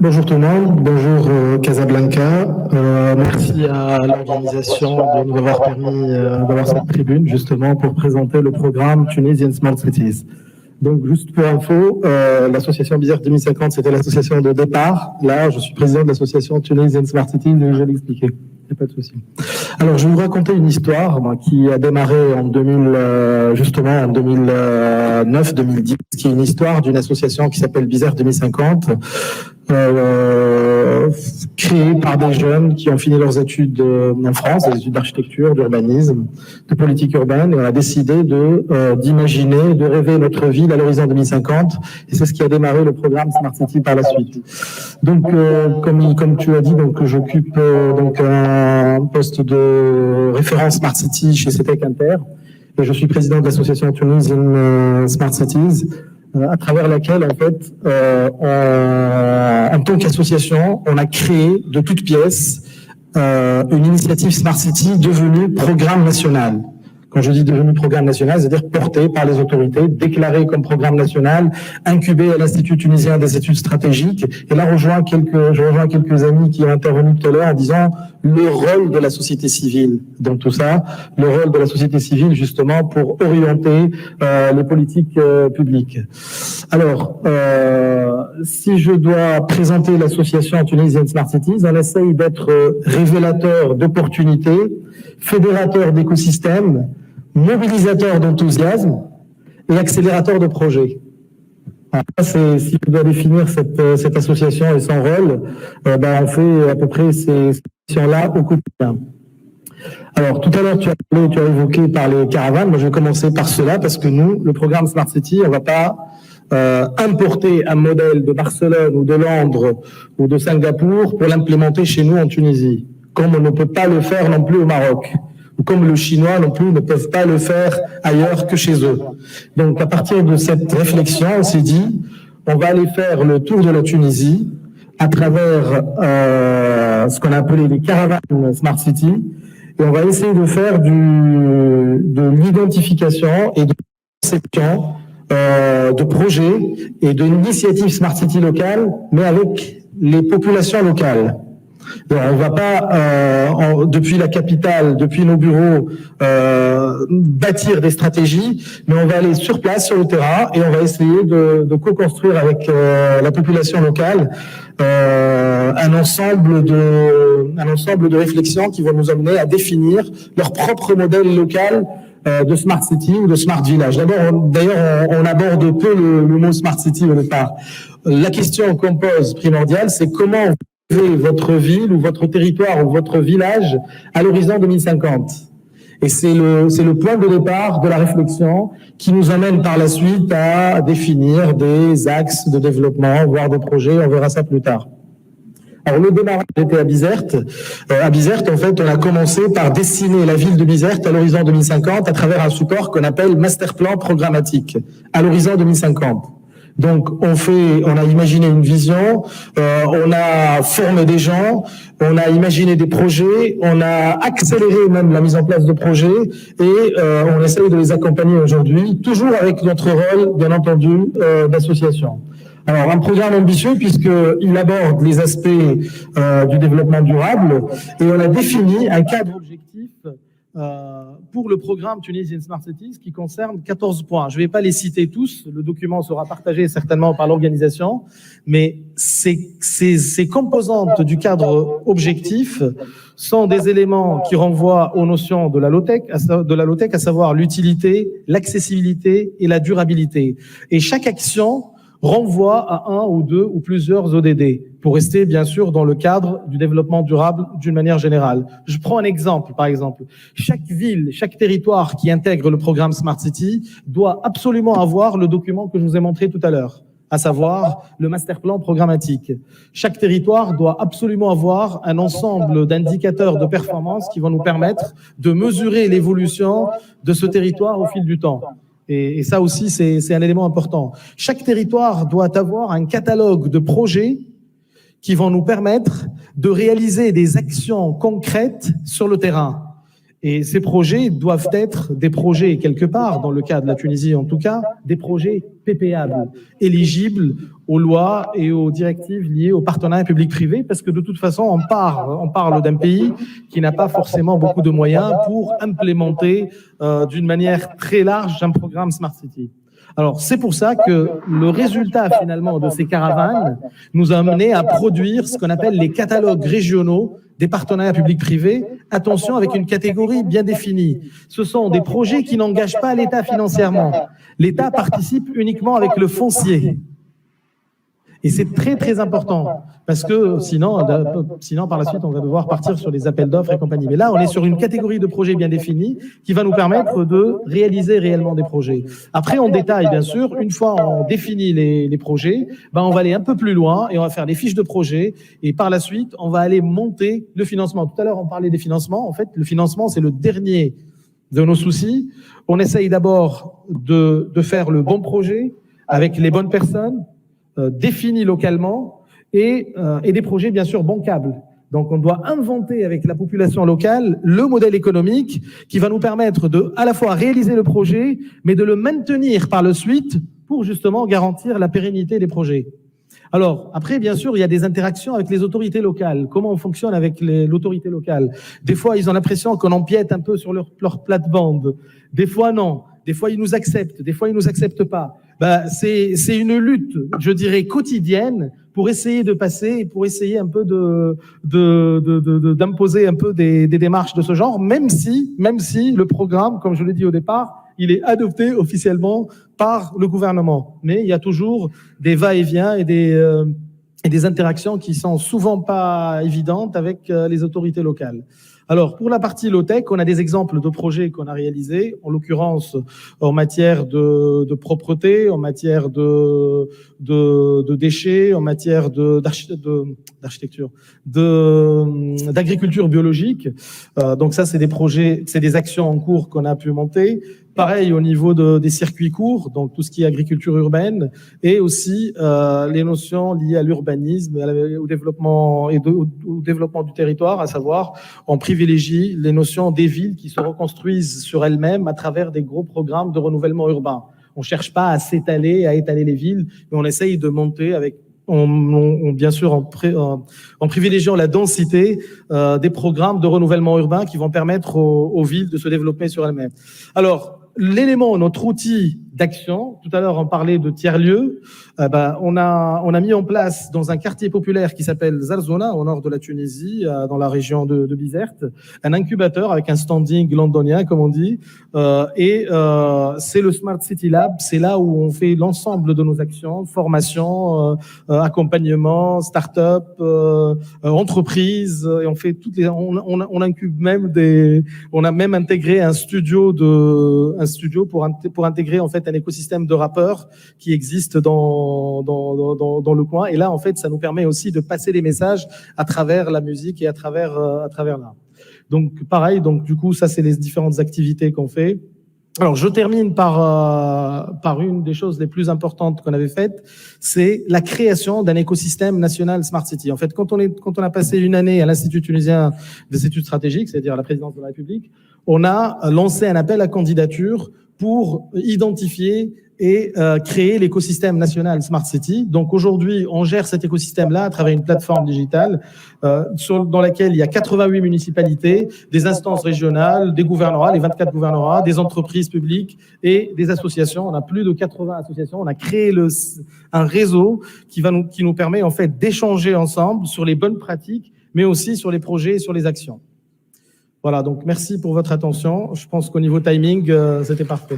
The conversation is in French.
Bonjour tout le monde, bonjour Casablanca. Merci à l'organisation de nous avoir permis d'avoir cette tribune justement pour présenter le programme Tunisian Smart Cities. Donc juste pour info, l'association Bizerte 2050 c'était l'association de départ. Là je suis président de l'association Tunisian Smart Cities et je vais l'expliquer. Il n'y a pas de souci. Alors je vais vous raconter une histoire qui a démarré en 2009-2010, qui est une histoire d'une association qui s'appelle Bizerte 2050. Créée par des jeunes qui ont fini leurs études en France, des études d'architecture, d'urbanisme, de politique urbaine, et on a décidé d'imaginer, de rêver notre ville à l'horizon 2050, et c'est ce qui a démarré le programme Smart City par la suite. Donc, comme tu as dit, donc j'occupe donc un poste de référent Smart City chez CETEC Inter, et je suis président de l'association Tunisian Smart Cities, à travers laquelle, en fait, en tant qu'association, on a créé de toutes pièces une initiative Smart City devenue programme national. Quand je dis devenu programme national, c'est-à-dire porté par les autorités, déclaré comme programme national, incubé à l'Institut tunisien des études stratégiques. Et là, je rejoins quelques amis qui ont intervenu tout à l'heure en disant le rôle de la société civile dans tout ça, le rôle de la société civile justement pour orienter les politiques publiques. Alors, si je dois présenter l'association Tunisian Smart Cities, on essaye d'être révélateur d'opportunités, fédérateur d'écosystèmes, mobilisateur d'enthousiasme et accélérateur de projets. Si je dois définir cette association et son rôle, on fait à peu près ces missions-là au quotidien. Alors, tout à l'heure, tu as évoqué par les caravanes. Moi, je vais commencer par cela parce que nous, le programme Smart City, on ne va pas importer un modèle de Barcelone ou de Londres ou de Singapour pour l'implémenter chez nous en Tunisie, comme on ne peut pas le faire non plus au Maroc, ou comme le Chinois non plus ne peuvent pas le faire ailleurs que chez eux. Donc, à partir de cette réflexion, on s'est dit, on va aller faire le tour de la Tunisie à travers ce qu'on a appelé les caravanes Smart City, et on va essayer de faire de l'identification et de conception de projets et d'initiatives Smart City locales, mais avec les populations locales. Alors, on ne va pas, depuis la capitale, depuis nos bureaux, bâtir des stratégies, mais on va aller sur place, sur le terrain, et on va essayer de co-construire avec la population locale un ensemble de réflexions qui vont nous amener à définir leur propre modèle local de Smart City ou de Smart Village. D'ailleurs, on aborde peu le mot Smart City au départ. La question qu'on pose primordiale, c'est comment votre ville ou votre territoire ou votre village à l'horizon 2050. Et c'est le point de départ de la réflexion qui nous amène par la suite à définir des axes de développement, voire des projets, on verra ça plus tard. Alors, le démarrage était à Bizerte. À Bizerte, en fait, on a commencé par dessiner la ville de Bizerte à l'horizon 2050 à travers un support qu'on appelle Master Plan programmatique à l'horizon 2050. Donc, on a imaginé une vision, on a formé des gens, on a imaginé des projets, on a accéléré même la mise en place de projets et on essaye de les accompagner aujourd'hui, toujours avec notre rôle, bien entendu, d'association. Alors, un programme ambitieux puisqu'il aborde les aspects du développement durable et on a défini un cadre objectif pour le programme Tunisian Smart Cities qui concerne 14 points. Je ne vais pas les citer tous, le document sera partagé certainement par l'organisation, mais ces composantes du cadre objectif sont des éléments qui renvoient aux notions de la low-tech, à savoir l'utilité, l'accessibilité et la durabilité. Et chaque action renvoie à un ou deux ou plusieurs ODD, pour rester bien sûr dans le cadre du développement durable d'une manière générale. Je prends un exemple, par exemple. Chaque ville, chaque territoire qui intègre le programme Smart City doit absolument avoir le document que je vous ai montré tout à l'heure, à savoir le master plan programmatique. Chaque territoire doit absolument avoir un ensemble d'indicateurs de performance qui vont nous permettre de mesurer l'évolution de ce territoire au fil du temps. Et ça aussi, c'est un élément important. Chaque territoire doit avoir un catalogue de projets qui vont nous permettre de réaliser des actions concrètes sur le terrain. Et ces projets doivent être des projets, quelque part, dans le cas de la Tunisie en tout cas, des projets PPAbles, éligibles aux lois et aux directives liées au partenariat public-privé, parce que de toute façon, on parle d'un pays qui n'a pas forcément beaucoup de moyens pour implémenter d'une manière très large un programme Smart City. Alors, c'est pour ça que le résultat, finalement, de ces caravanes nous a amené à produire ce qu'on appelle les catalogues régionaux des partenariats publics-privés, attention, avec une catégorie bien définie. Ce sont des projets qui n'engagent pas l'État financièrement. L'État participe uniquement avec le foncier. Et c'est très, très important, parce que sinon, par la suite, on va devoir partir sur les appels d'offres et compagnie. Mais là, on est sur une catégorie de projets bien définie qui va nous permettre de réaliser réellement des projets. Après, on détaille, bien sûr, une fois on définit les projets, ben, on va aller un peu plus loin et on va faire des fiches de projet. Et par la suite, on va aller monter le financement. Tout à l'heure, on parlait des financements. En fait, le financement, c'est le dernier de nos soucis. On essaye d'abord de faire le bon projet avec les bonnes personnes, définis localement et des projets bien sûr bancables. Donc on doit inventer avec la population locale le modèle économique qui va nous permettre de à la fois réaliser le projet mais de le maintenir par la suite pour justement garantir la pérennité des projets. Alors après bien sûr il y a des interactions avec les autorités locales. Comment on fonctionne avec l'autorité locale? Des fois ils ont l'impression qu'on empiète un peu sur leur plate-bande. Des fois non. Des fois ils nous acceptent. Des fois ils nous acceptent pas. Ben, c'est une lutte, je dirais, quotidienne pour essayer de passer, pour essayer un peu d'imposer un peu des démarches de ce genre, même si le programme, comme je l'ai dit au départ, il est adopté officiellement par le gouvernement. Mais il y a toujours des va-et-vient et des interactions qui sont souvent pas évidentes avec les autorités locales. Alors, pour la partie low-tech, on a des exemples de projets qu'on a réalisés, en l'occurrence en matière de propreté, en matière de déchets, en matière d'architecture, d'agriculture biologique. Donc ça, c'est des projets, c'est des actions en cours qu'on a pu monter. Pareil au niveau des circuits courts, donc tout ce qui est agriculture urbaine, et aussi les notions liées à l'urbanisme, au développement au développement du territoire, à savoir on privilégie les notions des villes qui se reconstruisent sur elles-mêmes à travers des gros programmes de renouvellement urbain. On cherche pas à étaler les villes, mais on essaye de monter avec bien sûr en privilégiant la densité des programmes de renouvellement urbain qui vont permettre aux villes de se développer sur elles-mêmes. Alors, l'élément, notre outil d'action, tout à l'heure on parlait de tiers-lieux, on a mis en place dans un quartier populaire qui s'appelle Zarzouna, au nord de la Tunisie, dans la région de Bizerte, un incubateur avec un standing londonien, comme on dit, c'est le Smart City Lab, c'est là où on fait l'ensemble de nos actions, formation, accompagnement, start-up, entreprise, et on fait on incube même on a même intégré un studio pour intégrer en fait un écosystème de rappeurs qui existe dans le coin. Et là, en fait, ça nous permet aussi de passer des messages à travers la musique et à travers l'art. Donc, pareil. Donc, du coup, ça, c'est les différentes activités qu'on fait. Alors, je termine par une des choses les plus importantes qu'on avait faites, c'est la création d'un écosystème national Smart City. En fait, quand on a passé une année à l'Institut tunisien des études stratégiques, c'est-à-dire à la présidence de la République, on a lancé un appel à candidature pour identifier et créer l'écosystème national Smart City. Donc aujourd'hui, on gère cet écosystème-là à travers une plateforme digitale dans laquelle il y a 88 municipalités, des instances régionales, des gouvernorats, les 24 gouvernorats, des entreprises publiques et des associations. On a plus de 80 associations. On a créé un réseau qui nous permet en fait d'échanger ensemble sur les bonnes pratiques, mais aussi sur les projets et sur les actions. Voilà, donc merci pour votre attention. Je pense qu'au niveau timing, c'était parfait.